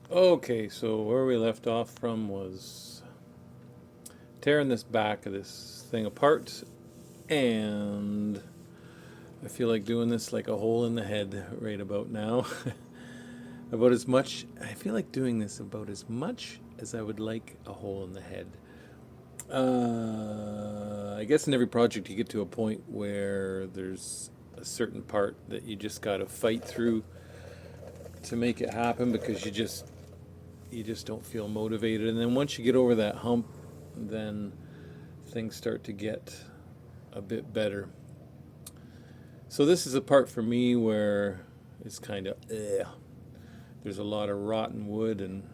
Okay, so where we left off from was tearing this back of this thing apart, and I feel like doing this like a hole in the head right about now. About as much, I feel like doing this about as much as I would like a hole in the head. I guess in every project you get to a point where there's a certain part that you just got to fight through to make it happen because you just don't feel motivated. And then once you get over that hump, then things start to get a bit better. So this is a part for me where it's kind of there's a lot of rotten wood and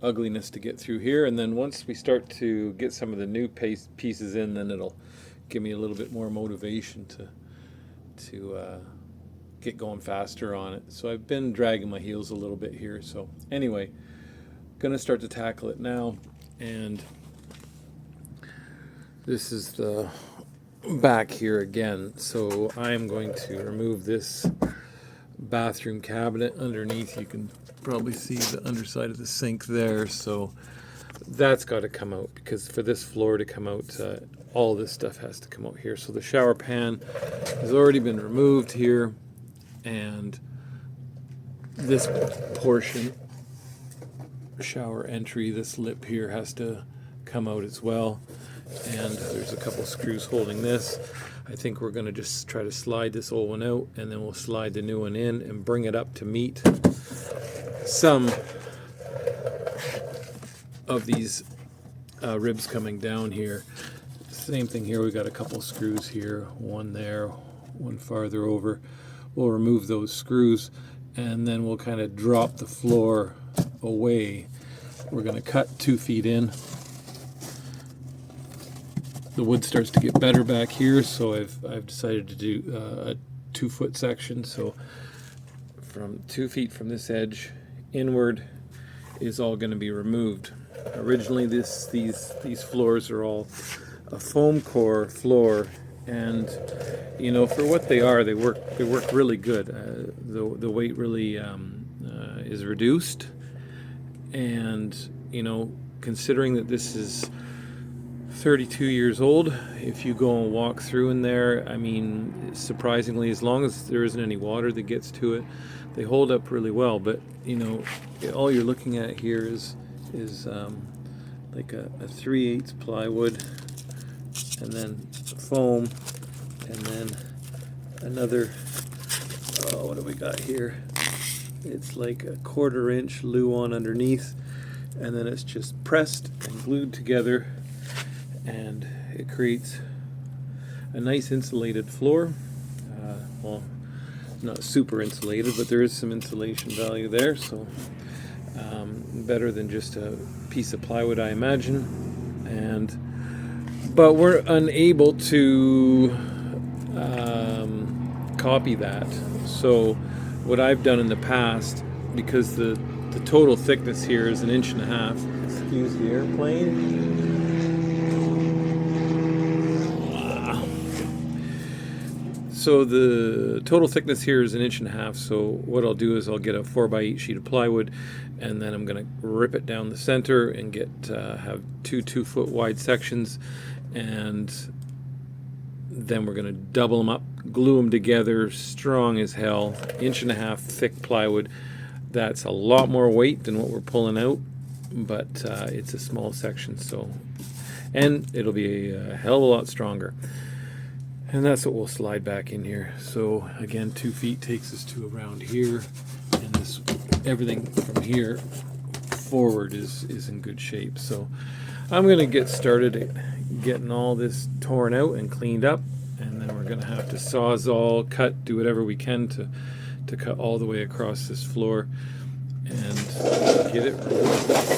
ugliness to get through here. And then once we start to get some of the new pieces in, then it'll give me a little bit more motivation to get going faster on it. So I've been dragging my heels a little bit here. So anyway, gonna start to tackle it now. And this is the back here again. So I'm going to remove this bathroom cabinet underneath. You can probably see the underside of the sink there. So that's got to come out, because for this floor to come out, all this stuff has to come out here. So the shower pan has already been removed here, and this portion, shower entry, this lip here has to come out as well. And there's a couple screws holding this. I think we're going to just try to slide this old one out, and then we'll slide the new one in and bring it up to meet some of these ribs coming down here. Same thing here, we got a couple screws here, one there, one farther over. We'll remove those screws, and then we'll kind of drop the floor away. We're going to cut 2 feet in. The wood starts to get better back here, so I've decided to do a 2-foot section. So from 2 feet from this edge inward is all going to be removed. Originally, these floors are all a foam core floor, and for what they are, they work really good. The weight really is reduced, and considering that this is 32 years old, if you go and walk through in there, I mean, surprisingly, as long as there isn't any water that gets to it, they hold up really well. But all you're looking at here is like a 3/8 plywood, and then foam, and then another, what do we got here? It's like a 1/4 inch luan underneath, and then it's just pressed and glued together, and it creates a nice insulated floor. Well, not super insulated, but there is some insulation value there, so better than just a piece of plywood, I imagine. But we're unable to copy that. So what I've done in the past, because the total thickness here is 1.5 inches. Excuse the airplane. So the total thickness here is 1.5 inches. So what I'll do is I'll get a 4x8 sheet of plywood, and then I'm going to rip it down the center and have 2 2-foot wide sections, and then we're going to double them up, glue them together, strong as hell, 1.5 inch thick plywood. That's a lot more weight than what we're pulling out, but it's a small section, and it'll be a hell of a lot stronger. And that's what we'll slide back in here. So again, 2 feet takes us to around here, and everything from here forward is in good shape. So I'm going to get started at getting all this torn out and cleaned up, and then we're going to have to sawzall, cut, do whatever we can to cut all the way across this floor and get it rolling.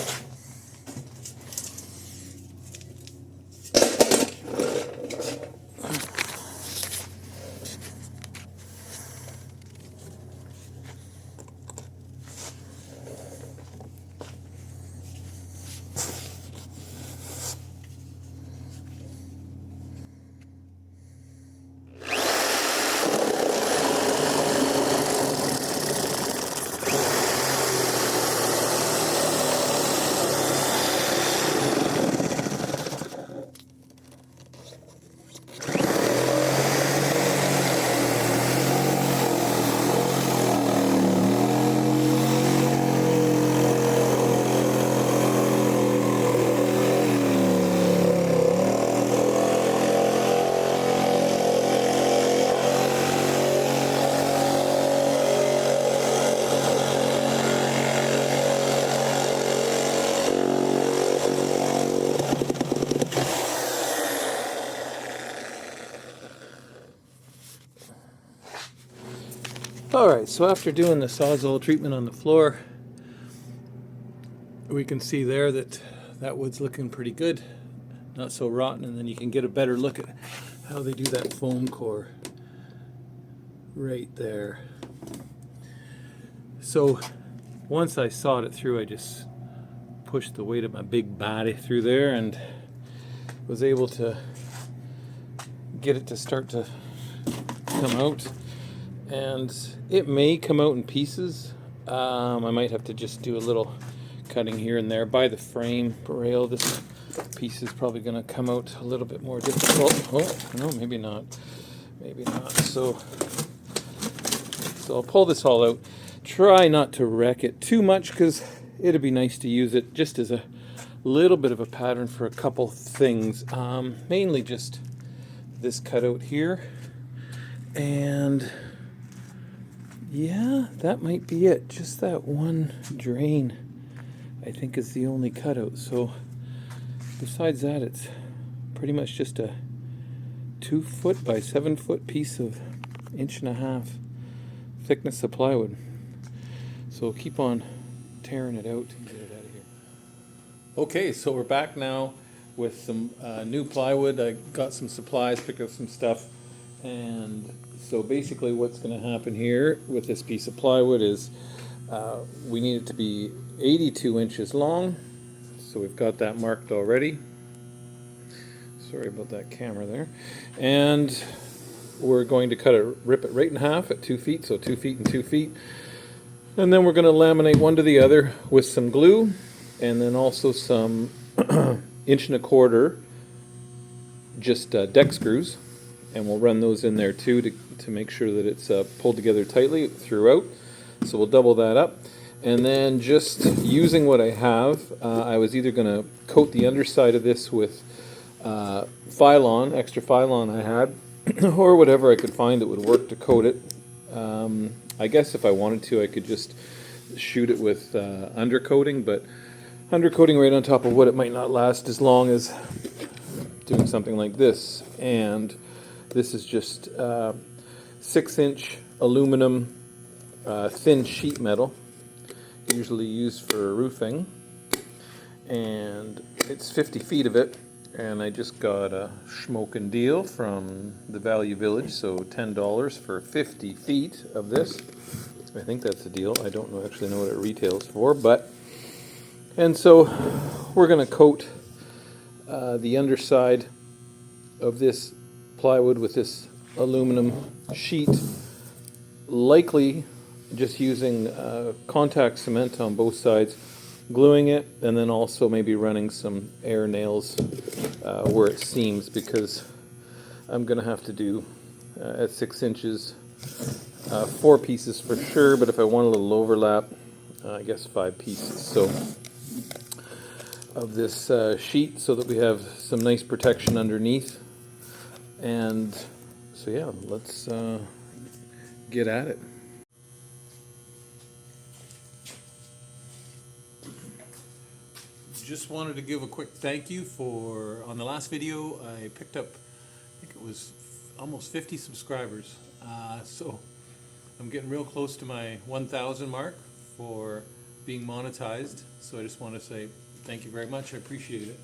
Alright, so after doing the Sawzall treatment on the floor, we can see there that that wood's looking pretty good, not so rotten, and then you can get a better look at how they do that foam core right there. So once I sawed it through, I just pushed the weight of my big body through there and was able to get it to start to come out. And it may come out in pieces. I might have to just do a little cutting here and there. By the frame rail, this piece is probably going to come out a little bit more difficult. Oh, no, maybe not. Maybe not. So I'll pull this all out. Try not to wreck it too much because it'd be nice to use it just as a little bit of a pattern for a couple things. Mainly just this cutout here. And yeah, that might be it. Just that one drain, I think, is the only cutout. So besides that, it's pretty much just a 2 foot by 7 foot piece of 1.5 inch thickness of plywood. So keep on tearing it out and get it out of here. Okay, so we're back now with some new plywood. I got some supplies, picked up some stuff, and so basically what's going to happen here with this piece of plywood is we need it to be 82 inches long. So we've got that marked already. Sorry about that camera there. And we're going to rip it right in half at 2 feet, so 2 feet and 2 feet. And then we're going to laminate one to the other with some glue, and then also some 1.25 inch just deck screws. And we'll run those in there too to make sure that it's pulled together tightly throughout. So we'll double that up. And then just using what I have, I was either going to coat the underside of this with Phylon, extra Phylon I had, or whatever I could find that would work to coat it. I guess if I wanted to, I could just shoot it with undercoating, but undercoating right on top of wood, it might not last as long as doing something like this. And this is just 6-inch aluminum thin sheet metal, usually used for roofing, and it's 50 feet of it, and I just got a smoking deal from the Value Village, so $10 for 50 feet of this. I think that's a deal. I don't actually know what it retails for, and so we're going to coat the underside of this plywood with this aluminum sheet, likely just using contact cement on both sides, gluing it, and then also maybe running some air nails where it seams, because I'm going to have to do at 6 inches 4 pieces for sure, but if I want a little overlap, I guess 5 pieces. So of this sheet, so that we have some nice protection underneath. And so yeah, let's get at it. Just wanted to give a quick thank you for, on the last video, I picked up, I think it was almost 50 subscribers. So I'm getting real close to my 1,000 mark for being monetized. So I just want to say thank you very much. I appreciate it.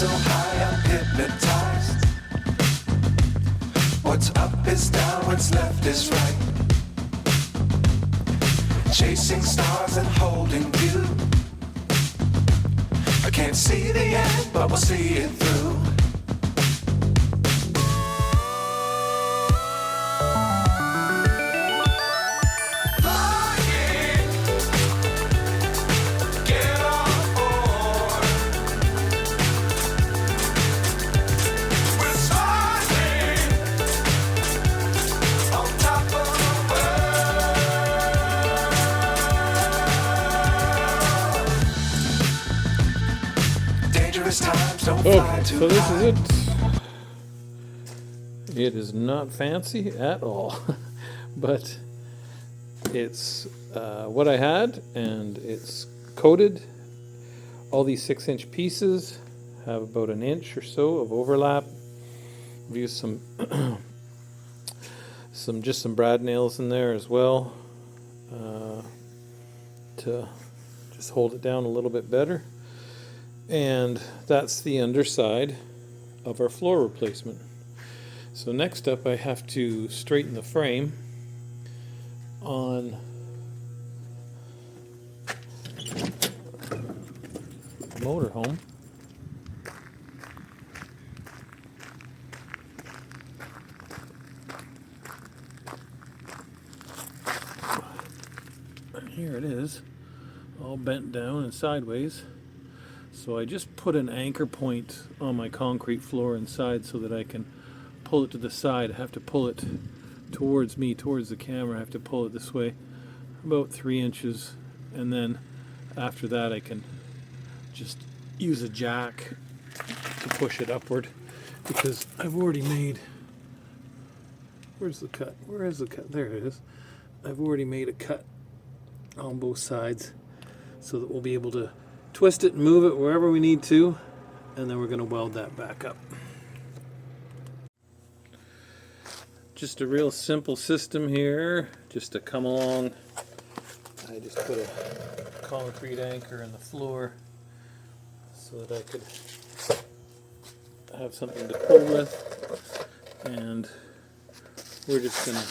So high I'm hypnotized. What's up is down, what's left is right. Chasing stars and holding you. I can't see the end, but we'll see it through. Okay, so this is it. It is not fancy at all, but it's what I had, and it's coated. All these 6-inch pieces have about an inch or so of overlap. I've used some some brad nails in there as well to just hold it down a little bit better. And that's the underside of our floor replacement. So next up, I have to straighten the frame on the motorhome. And here it is, all bent down and sideways. So I just put an anchor point on my concrete floor inside so that I can pull it to the side. I have to pull it towards me, towards the camera. I have to pull it this way, about 3 inches, and then after that I can just use a jack to push it upward, because I've already made, where's the cut? Where is the cut? There it is. I've already made a cut on both sides so that we'll be able to twist it and move it wherever we need to, and then we're going to weld that back up. Just a real simple system here, just to come along. I just put a concrete anchor in the floor so that I could have something to pull with, and we're just going to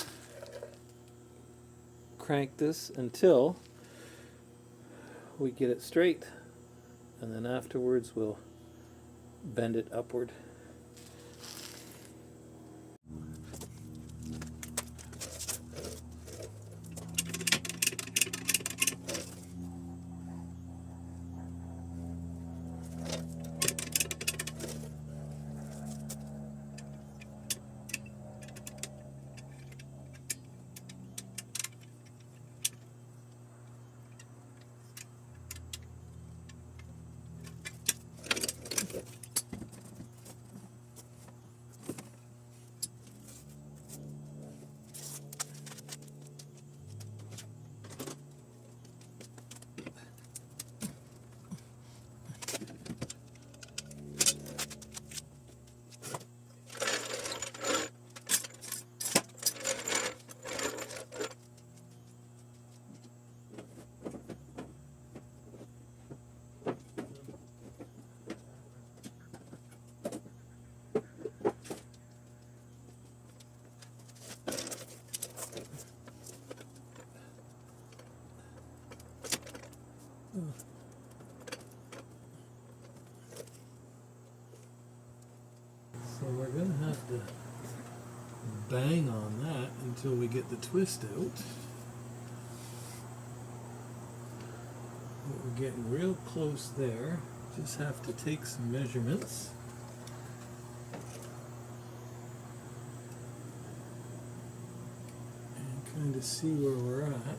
crank this until we get it straight. And then afterwards we'll bend it upward. So we're going to have to bang on that until we get the twist out. But we're getting real close there. Just have to take some measurements. And kind of see where we're at.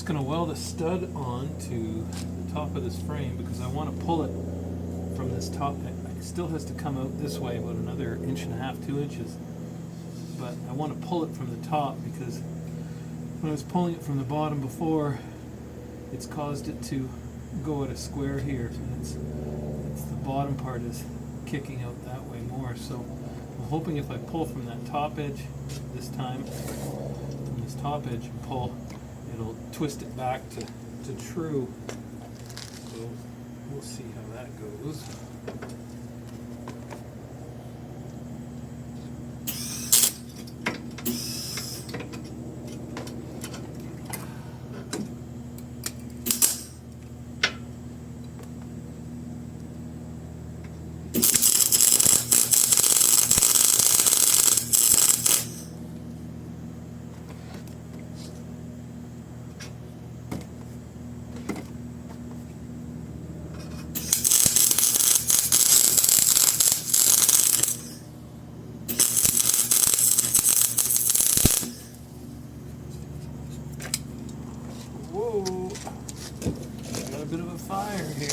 just going to weld a stud onto the top of this frame because I want to pull it from this top. It still has to come out this way about another 1.5 to 2 inches, but I want to pull it from the top because when I was pulling it from the bottom before, it's caused it to go at a square here, and it's the bottom part is kicking out that way more. So I'm hoping if I pull from that top edge this time, from this top edge and pull, it'll twist it back to true. So we'll see how that goes. Whoa, got a bit of a fire here.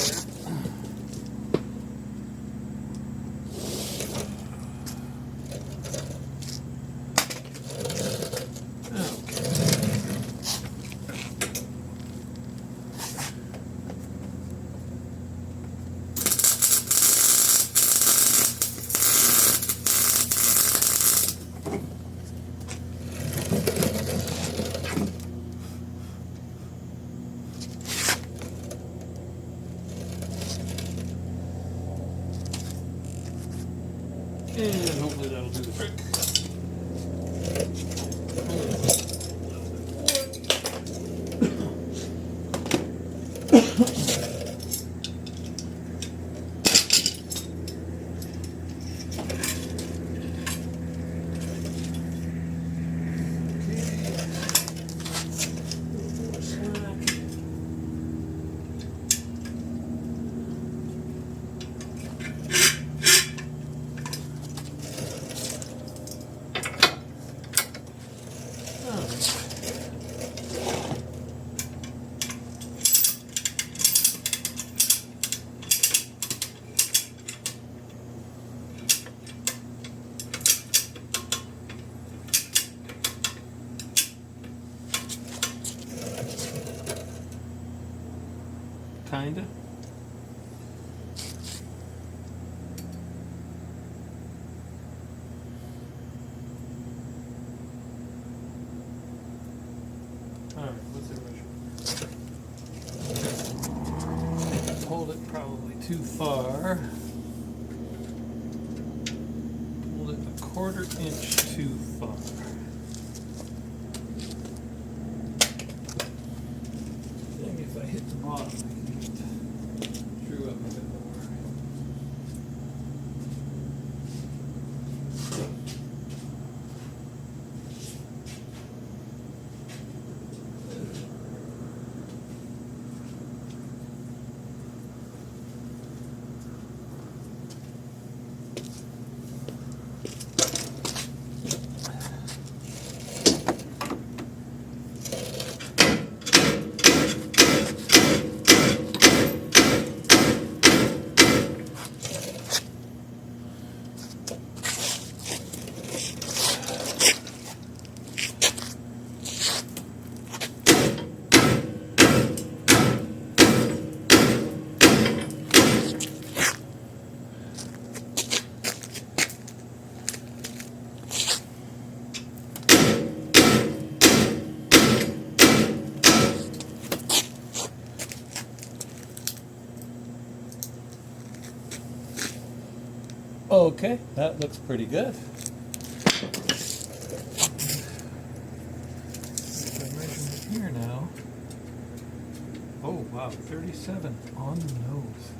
And hopefully that'll do the trick. Kinda. Alright, what's the measure? Hold it probably too far. Hold it 1/4 inch too far. Maybe if I hit the bottom, I can get drew up a bit more. Okay, that looks pretty good. If I measure it here now. Oh wow, 37 on the nose.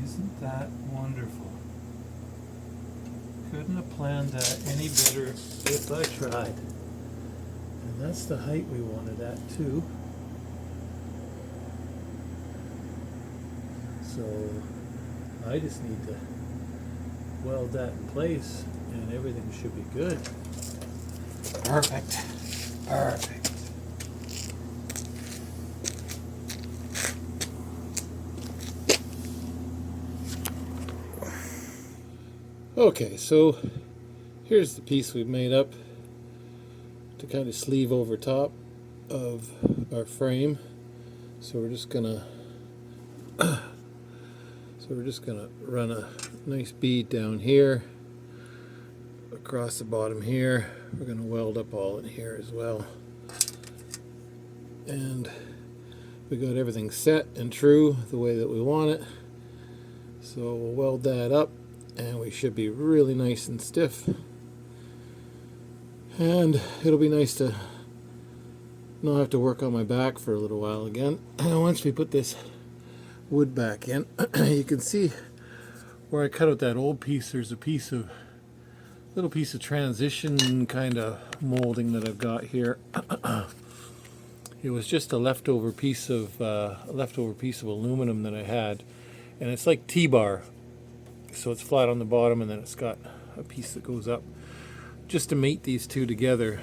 Isn't that wonderful? Couldn't have planned that any better if I tried. And that's the height we wanted at too. So I just need to weld that in place and everything should be good. Perfect. Perfect. Okay, so here's the piece we've made up to kind of sleeve over top of our frame. So we're just gonna run a nice bead down here across the bottom here. We're gonna weld up all in here as well. And we got everything set and true the way that we want it. So we'll weld that up and we should be really nice and stiff. And it'll be nice to not have to work on my back for a little while again. And once we put this wood back in, you can see where I cut out that old piece. There's a little piece of transition kind of molding that I've got here. It was just a leftover piece of aluminum that I had, and it's like T-bar, so it's flat on the bottom, and then it's got a piece that goes up just to mate these two together.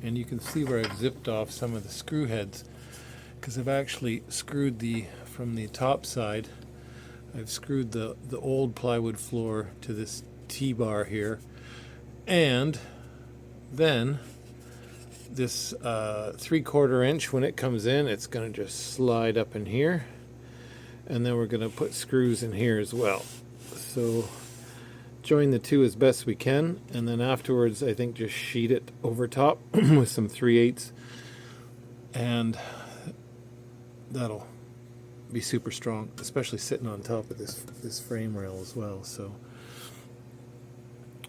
And you can see where I've zipped off some of the screw heads, because I've actually screwed from the top side, I've screwed the old plywood floor to this T-bar here, and then this 3/4 inch, when it comes in, it's going to just slide up in here, and then we're going to put screws in here as well. So join the two as best we can, and then afterwards I think just sheet it over top with some 3/8, and that'll be super strong, especially sitting on top of this frame rail as well. So,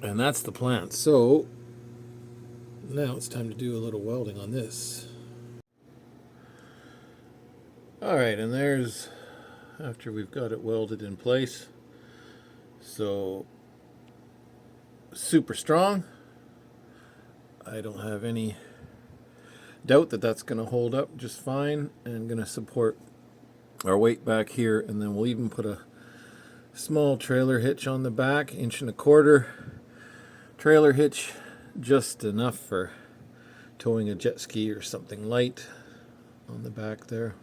and that's the plan. So now it's time to do a little welding on this. Alright, and there's after we've got it welded in place. So super strong. I don't have any doubt that that's going to hold up just fine, and going to support our weight back here. And then we'll even put a small trailer hitch on the back, 1.25 inch trailer hitch, just enough for towing a jet ski or something light on the back there.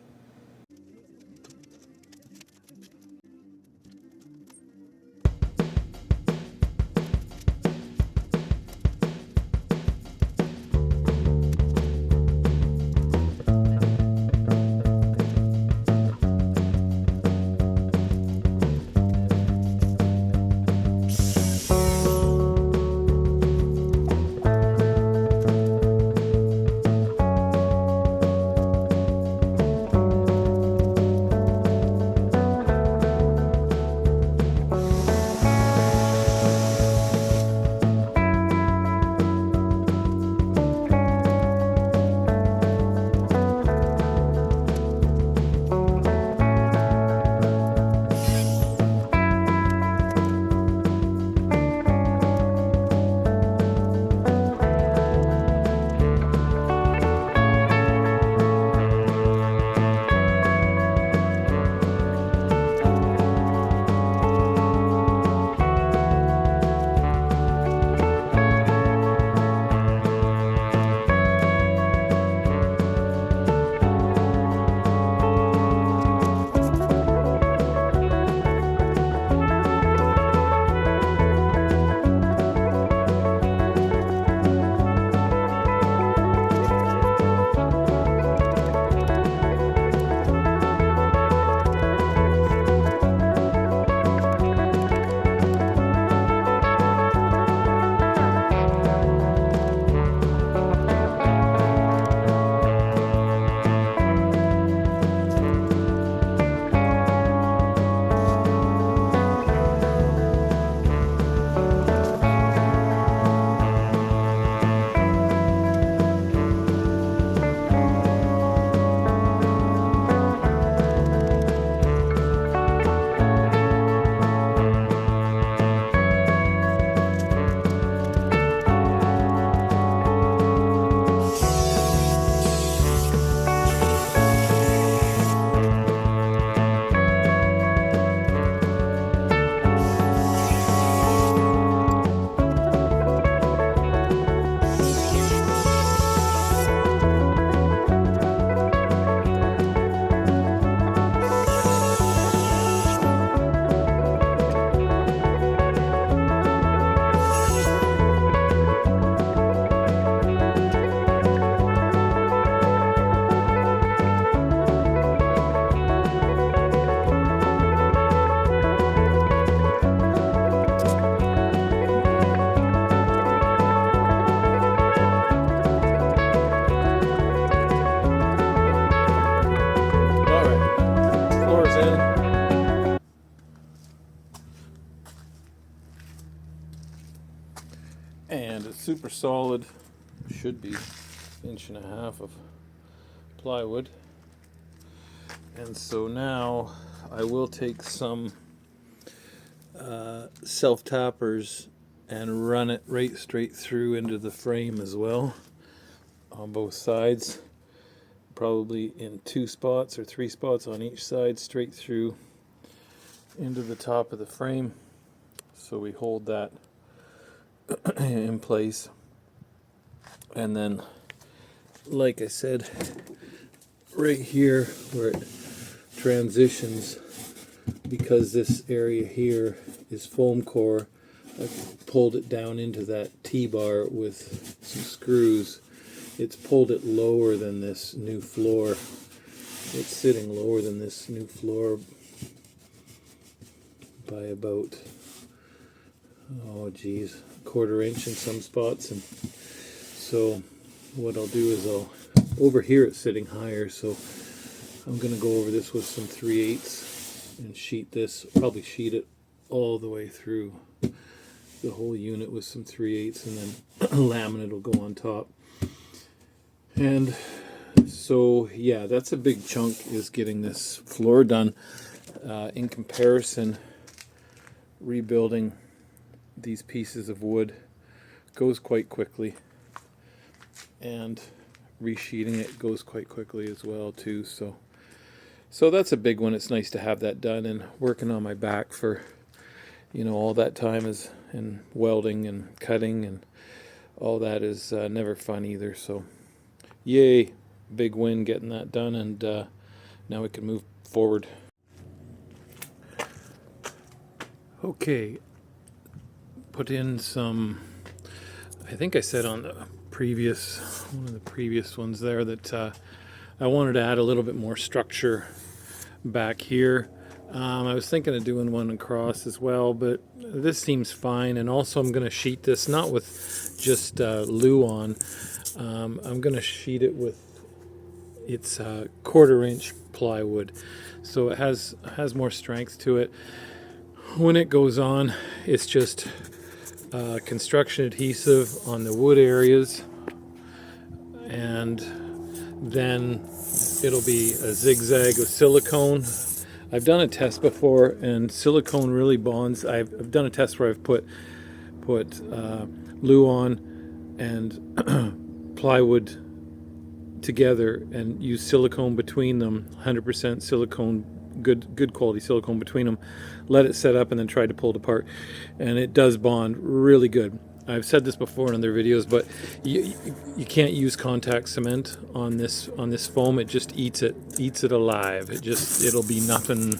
and it's super solid. Should be 1.5 inches of plywood. And so now I will take some self-tappers and run it right straight through into the frame as well on both sides, probably in 2 spots or 3 spots on each side, straight through into the top of the frame, so we hold that in place. And then, like I said, right here where it transitions, because this area here is foam core, I pulled it down into that T-bar with some screws. It's pulled it lower than this new floor. It's sitting lower than this new floor by about, oh geez, 1/4 inch in some spots. And so what I'll do is over here it's sitting higher, so I'm going to go over this with some 3/8 and sheet this, probably sheet it all the way through the whole unit with some 3/8, and then laminate will go on top. And so yeah, that's a big chunk, is getting this floor done. In comparison, rebuilding these pieces of wood goes quite quickly, and resheeting it goes quite quickly as well too. So that's a big one. It's nice to have that done, and working on my back for, you know, all that time is, and welding and cutting and all that is never fun either. So yay, big win getting that done, and now we can move forward. Okay, put in some, I think I said on the previous, one of the previous ones there, that I wanted to add a little bit more structure back here. I was thinking of doing one across as well, but this seems fine. And also I'm going to sheet this, not with just Luan. I'm going to sheet it with, it's 1/4 inch plywood, so it has more strength to it. When it goes on, it's just construction adhesive on the wood areas, and then it'll be a zigzag of silicone. I've done a test before, and silicone really bonds. I've done a test where I've put Luan and plywood together and use silicone between them, 100% silicone, good quality silicone between them, let it set up, and then tried to pull it apart, and it does bond really good. I've said this before in other videos, but you can't use contact cement on this foam. It just eats it alive. It'll be nothing.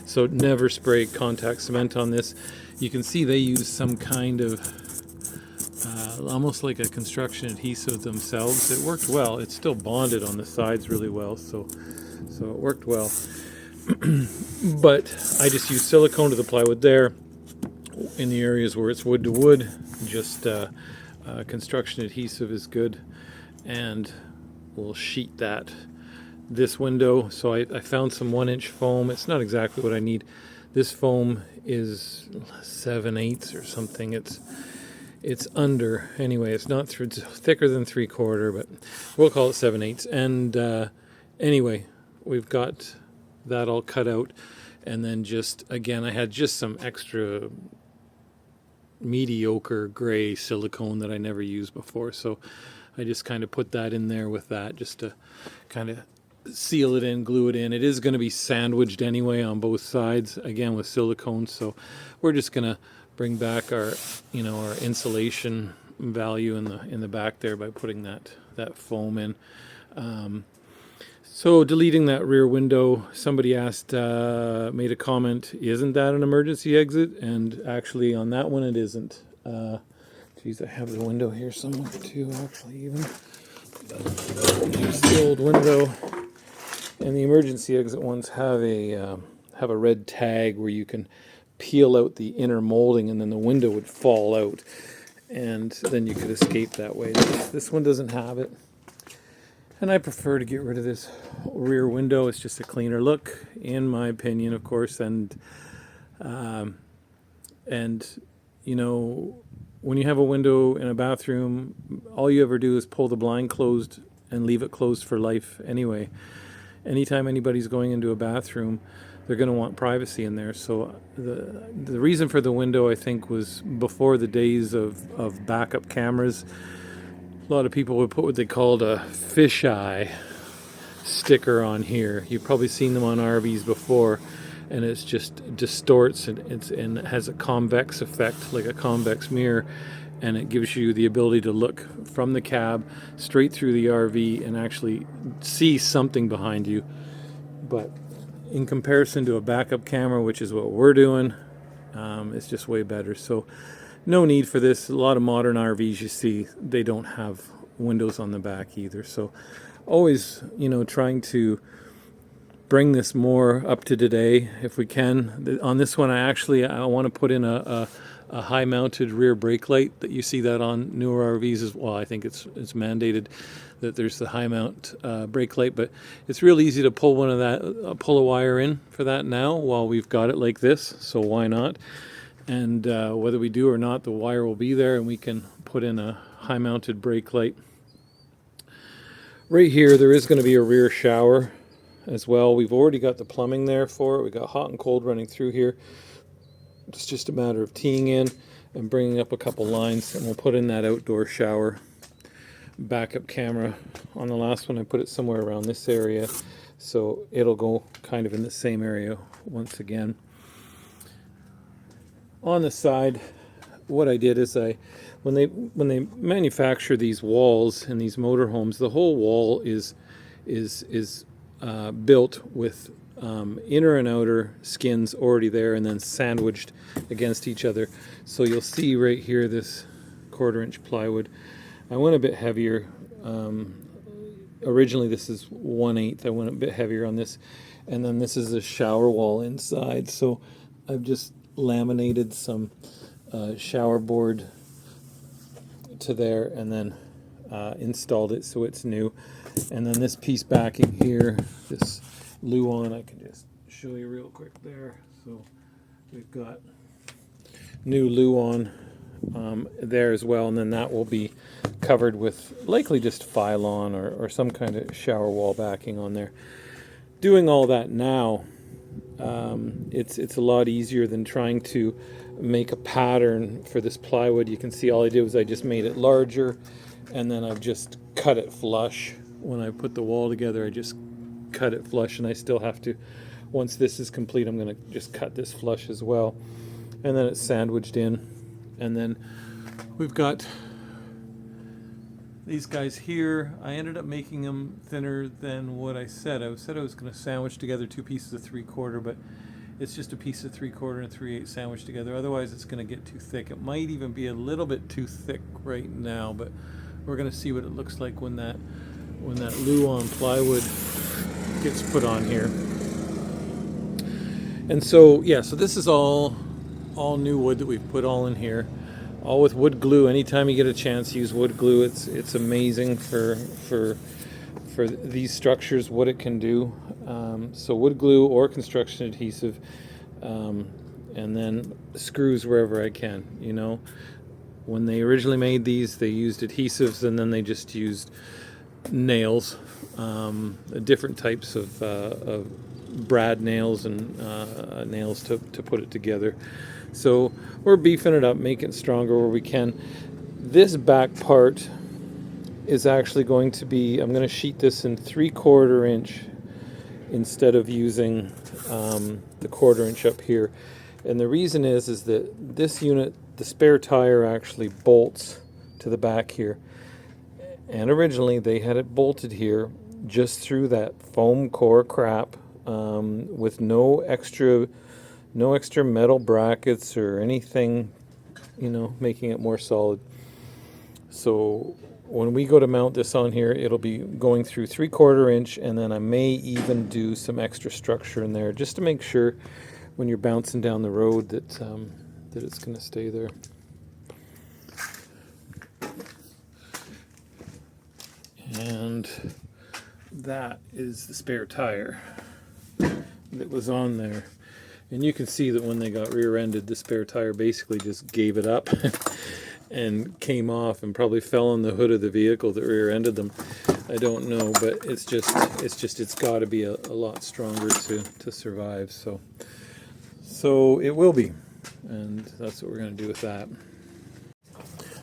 So never spray contact cement on this. You can see they use some kind of almost like a construction adhesive themselves. It worked well. It's still bonded on the sides really well, so it worked well. But I just use silicone to the plywood there. In the areas where it's wood to wood, just construction adhesive is good, and we'll sheet that. This window, so I found some 1-inch foam. It's not exactly what I need. This foam is 7/8 or something. It's under, anyway, it's not through, it's thicker than 3/4, but we'll call it 7/8. And anyway, we've got that all cut out, and then just, again, I had just some extra mediocre gray silicone that I never used before, so I just kind of put that in there with that, just to kind of seal it in, glue it in. It is going to be sandwiched anyway on both sides, again with silicone, so we're just going to bring back our, you know, our insulation value in the back there by putting that foam in. So deleting that rear window, somebody asked, made a comment, isn't that an emergency exit? And actually on that one it isn't. Geez, I have the window here somewhere too, actually, even. Here's the old window. And the emergency exit ones have a red tag where you can peel out the inner molding, and then the window would fall out, and then you could escape that way. This one doesn't have it. And I prefer to get rid of this rear window. It's just a cleaner look, in my opinion, of course. And you know, when you have a window in a bathroom, all you ever do is pull the blind closed and leave it closed for life anyway. Anytime anybody's going into a bathroom, they're going to want privacy in there. So the reason for the window, I think, was before the days of backup cameras. A lot of people would put what they called a fisheye sticker on here. You've probably seen them on RVs before, and it's just distorts and it has a convex effect, like a convex mirror, and it gives you the ability to look from the cab straight through the RV and actually see something behind you. But in comparison to a backup camera, which is what we're doing, it's just way better. So no need for this. A lot of modern RVs you see, they don't have windows on the back either. So always, trying to bring this more up to today if we can. On this one, I want to put in a high-mounted rear brake light. That you see that on newer RVs as well. I think it's mandated that there's the high-mount brake light, but it's real easy to pull pull a wire in for that now while we've got it like this. So why not? And whether we do or not, the wire will be there, and we can put in a high-mounted brake light. Right here, there is going to be a rear shower as well. We've already got the plumbing there for it. We got hot and cold running through here. It's just a matter of teeing in and bringing up a couple lines, and we'll put in that outdoor shower. Backup camera on the last one, I put it somewhere around this area, so it'll go kind of in the same area once again. On the side, what I did is when they manufacture these walls in these motorhomes, the whole wall is built with inner and outer skins already there and then sandwiched against each other. So you'll see right here this 1/4-inch plywood. I went a bit heavier. Originally this is 1/8. I went a bit heavier on this, and then this is a shower wall inside. So I've just laminated some shower board to there and then installed it so it's new. And then this piece backing here, this Luan, I can just show you real quick there. So we've got new Luan there as well, and then that will be covered with likely just Phylon or some kind of shower wall backing on there. Doing all that now, it's a lot easier than trying to make a pattern for this plywood. You can see all I did was I just made it larger, and then I've just cut it flush. When I put the wall together, I just cut it flush, and I still have to, once this is complete, I'm going to just cut this flush as well, and then it's sandwiched in. And then we've got these guys here. I ended up making them thinner than what I said. I said I was going to sandwich together 2 pieces of 3/4, but it's just a piece of 3/4 and 3/8 sandwiched together. Otherwise, it's going to get too thick. It might even be a little bit too thick right now, but we're going to see what it looks like when that Luan plywood gets put on here. And so, yeah, so this is all new wood that we've put all in here, all with wood glue. Anytime you get a chance, use wood glue. It's amazing for these structures what it can do. So wood glue or construction adhesive, and then screws wherever I can. When they originally made these, they used adhesives, and then they just used nails, different types of brad nails and nails to put it together. So we're beefing it up, making it stronger where we can. This back part is actually going to be, I'm going to sheet this in 3/4 inch instead of using the 1/4 inch up here. And the reason is that this unit, the spare tire actually bolts to the back here. And originally they had it bolted here just through that foam core crap, with no extra metal brackets or anything, making it more solid. So when we go to mount this on here, it'll be going through 3/4 inch, and then I may even do some extra structure in there just to make sure when you're bouncing down the road that it's going to stay there. And that is the spare tire that was on there. And you can see that when they got rear-ended, the spare tire basically just gave it up and came off and probably fell on the hood of the vehicle that rear-ended them. I don't know, but it's got to be a lot stronger to survive. So it will be, and that's what we're going to do with that.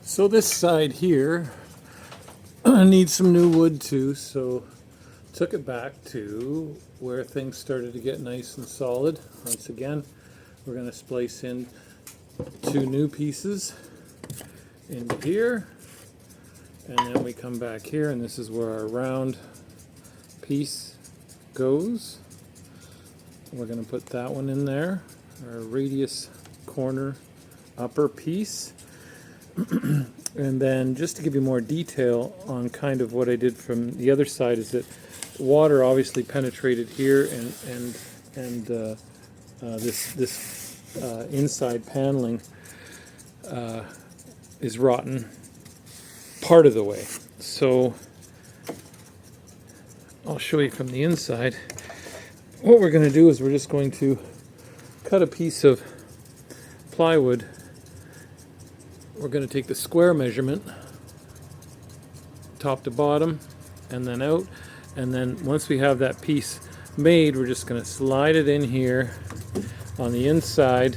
So this side here needs some new wood too, so took it back to where things started to get nice and solid. Once again, we're going to splice in 2 new pieces into here, and then we come back here, and this is where our round piece goes. We're going to put that one in there, our radius corner upper piece. And then just to give you more detail on kind of what I did from the other side is that water obviously penetrated here, and this inside paneling is rotten part of the way. So I'll show you from the inside. What we're going to do is we're just going to cut a piece of plywood. We're going to take the square measurement, top to bottom, and then out. And then once we have that piece made, we're just going to slide it in here on the inside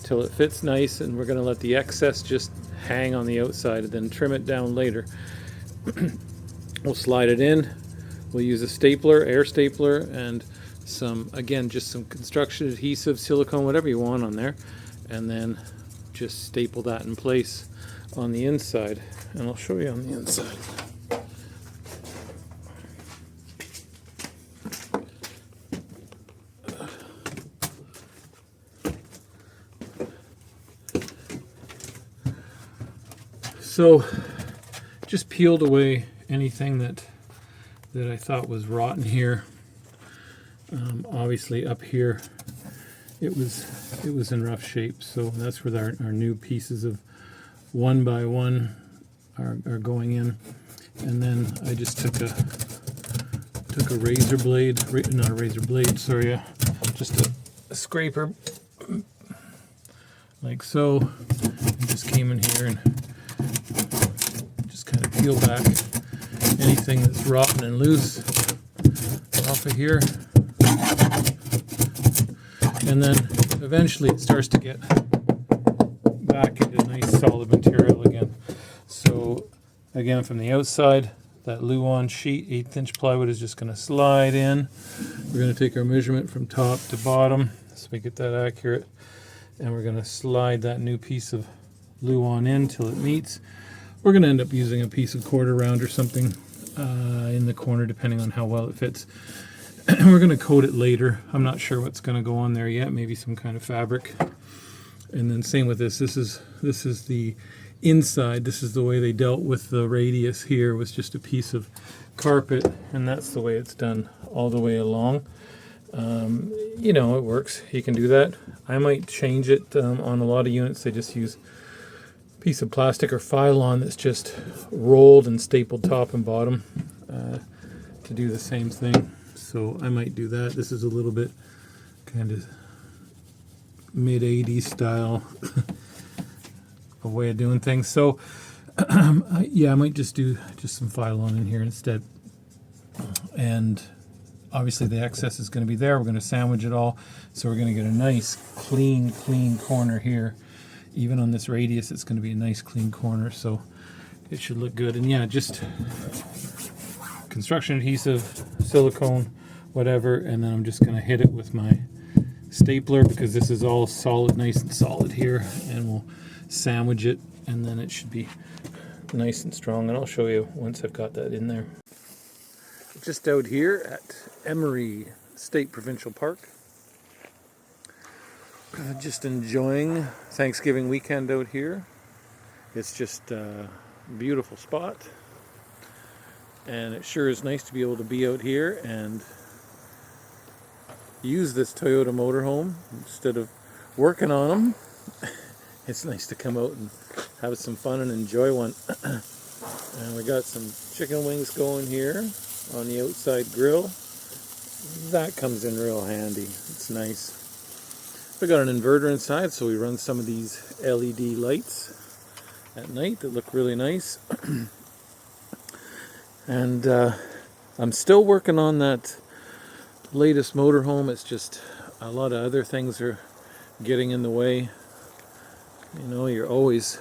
till it fits nice, and we're going to let the excess just hang on the outside and then trim it down later. We'll slide it in. We'll use a stapler, air stapler, and just some construction adhesive, silicone, whatever you want on there, and then just staple that in place on the inside, and I'll show you on the inside. So just peeled away anything that I thought was rotten here. Obviously up here it was in rough shape, so that's where our new pieces of 1 by 1 are going in. And then I just took a razor blade, not a razor blade, sorry, just a scraper, like so, and just came in here and just kind of peel back anything that's rotten and loose off of here. And then eventually it starts to get back into nice solid material again. So again, from the outside, that Luan sheet 1/8 inch plywood is just going to slide in. We're going to take our measurement from top to bottom so we get that accurate, and we're going to slide that new piece of Luan in till it meets. We're going to end up using a piece of 1/4 round or something in the corner, depending on how well it fits. We're going to coat it later. I'm not sure what's going to go on there yet. Maybe some kind of fabric. And then same with this. This is the inside. This is the way they dealt with the radius here. Was just a piece of carpet, and that's the way it's done all the way along. It works. You can do that. I might change it on a lot of units. They just use a piece of plastic or Phylon that's just rolled and stapled top and bottom to do the same thing. So I might do that. This is a little bit kind of mid-80s style a way of doing things. So I might just do some Phylon in here instead. And obviously the excess is going to be there. We're going to sandwich it all. So we're going to get a nice clean corner here. Even on this radius, it's going to be a nice clean corner. So it should look good. And yeah, just construction adhesive, silicone, whatever, and then I'm just going to hit it with my stapler because this is all solid, nice and solid here, and we'll sandwich it, and then it should be nice and strong, and I'll show you once I've got that in there. Just out here at Emery State Provincial Park, just enjoying Thanksgiving weekend out here. It's just a beautiful spot, and it sure is nice to be able to be out here and use this Toyota motorhome instead of working on them. It's nice to come out and have some fun and enjoy one. And we got some chicken wings going here on the outside grill. That comes in real handy. It's nice. We got an inverter inside, so we run some of these LED lights at night that look really nice. And I'm still working on that latest motorhome. It's just a lot of other things are getting in the way. You know, you're always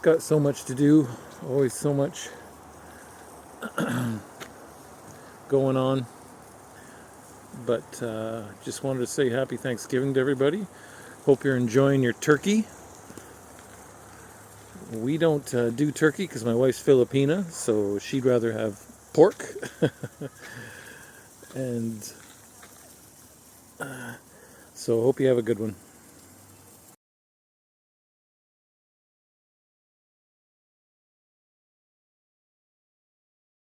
got so much to do, always so much going on. But just wanted to say happy Thanksgiving to everybody. Hope you're enjoying your turkey. We don't do turkey because my wife's Filipina, so she'd rather have pork. And so hope you have a good one.